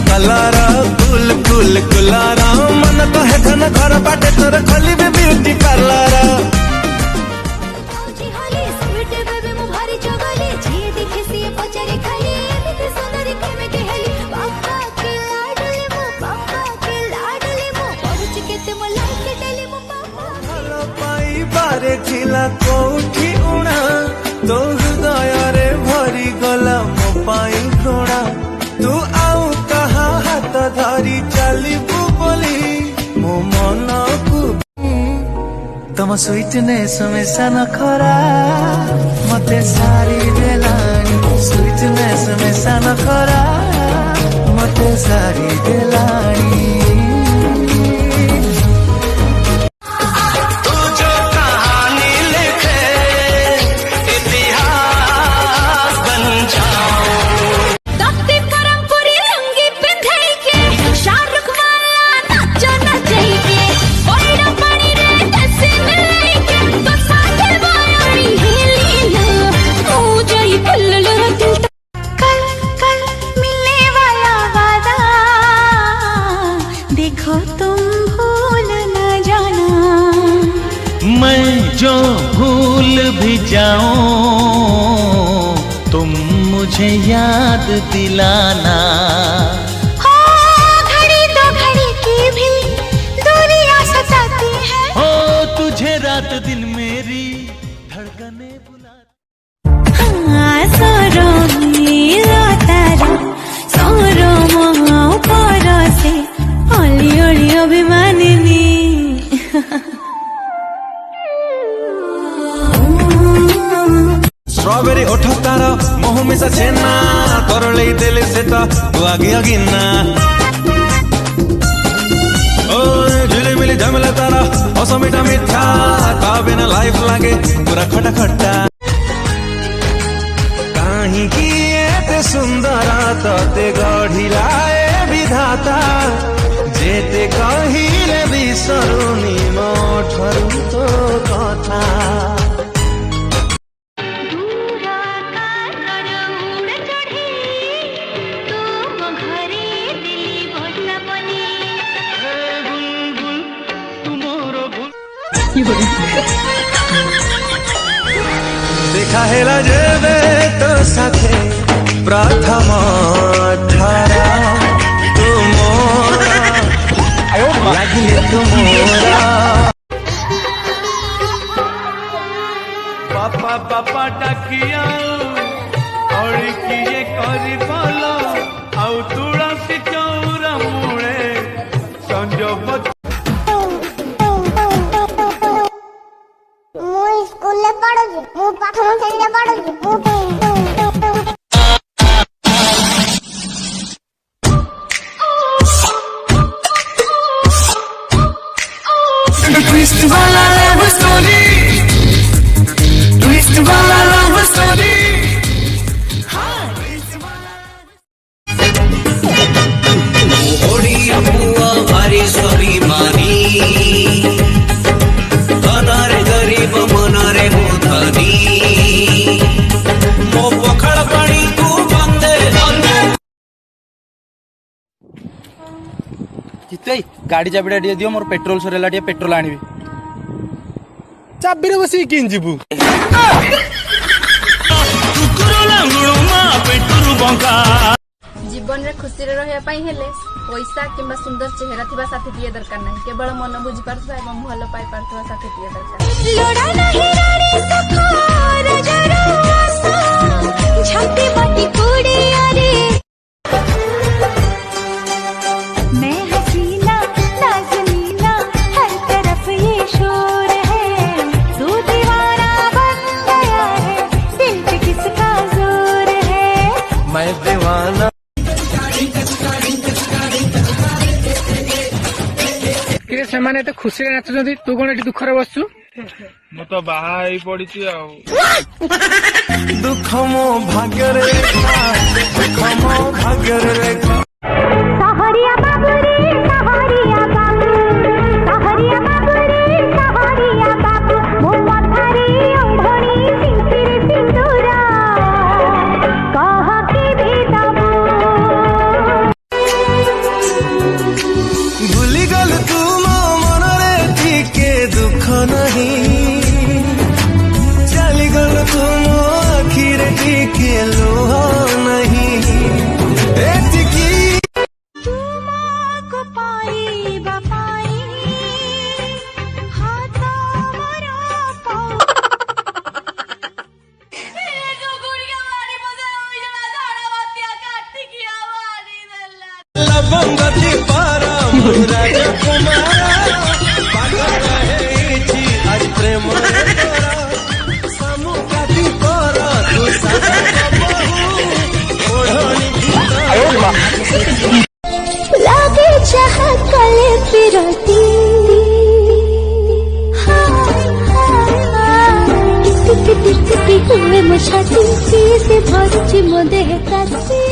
colour कुल कुल cooler मन कहे धन घर बाटे तोर खोली ब्यूटी पार्लर बारे थिला कोठी उणा तो हृदय रे भरी गला मो पाई घोड़ा तू आउ कहा हाथ धरी चलिबू बोली मो मन को तम स्वीटनेस में सन खरा मते सारी देलानी स्वीटनेस में सन खरा मते सारी देलानी मैं जो भूल भी जाऊं तुम मुझे याद दिलाना हो घड़ी तो घड़ी की भी दूरियां सताती है हो तुझे रात दिन मेरी धड़कने बुला सोरो मीरा तारा सोरो मोह परसे ओली ओली अभिमानिनी स्ट्रॉबेरी ओठ तार मोह मिसा छेना तरले देले से तो आगे अगिना ओ झिलिमिली झमेला तार हस मिठा मिठा ता बिना लाइफ लागे पूरा खटा खट्टा कहीं की एते सुंदर तते गढ़िलाए विधाता जेते कहिले बिसरुनी मोठरू तो कथा देखा हेला जेबे तो साथे प्रथम ठारा तुमोरा लागिले तुमोरा पापा पापा डाकिया और किए करी बोलो आउ तुलसी चौरा मुड़े संजोग स्कूल पढ़ुची मु प्रथम श्रेणी पढ़ुची ट्विस्ट वाला लव स्टोरी ट्विस्ट वाला लव स्टोरी ओड़ी अम्मुआ मारी सॉरी मारी अनारे गरीब मनारे मोतानी मो पखड़ पानी को बंदे चित्ते गाड़ी चाबिटा टे दियो मोर पेट्रोल सरेला टे पेट्रोल आनिबी चाबी रे बसी किन जिबू जीवन रे खुशी रे रहया पाई हेले पैसा किंबा सुंदर चेहरा थिबा साथी टिए दरकार नाही केवल मन बुझी पारथवा एवं भलो पाई पारथवा साथी टिए दरकार लोड़ा नहीं रानी सखार जरा झपटी बाटी कुड़ी अरे मैं हसीना नाज़नीना हर तरफ ये शोर है तू दीवाना बन गया है दिल पे किसका जोर है मैं दीवाना ସେମାନେ ଏତେ ଖୁସିରେ ନାଚୁଛନ୍ତି ତୁ କଣ ଏଠି ଦୁଃଖରେ ବସଛୁ ମୁଁ ତ ବାହା ହେଇ ପଡିଛି ଆଉ दुख मो भाग्ୟରେ दुख मो भाग्ୟରେ सहारिया बाबू रे सहारिया बाबू सहारिया बाबू रे सहारिया बाबू मो माथारी ओढ़णी सिंदूर सिंदूरा कहा के भी दबू गेलो नहीं एतिकी लबंगती पारा राजकुमार पागल ହେଇଛି ଆଜି ପ୍ରେମ ସମୁକାତି କର ତୁ ସାରା ଓଢ଼ଣି लागे चाह कले फिरती टिक टिक टिक हुए मुछाती से भरची मो देह काती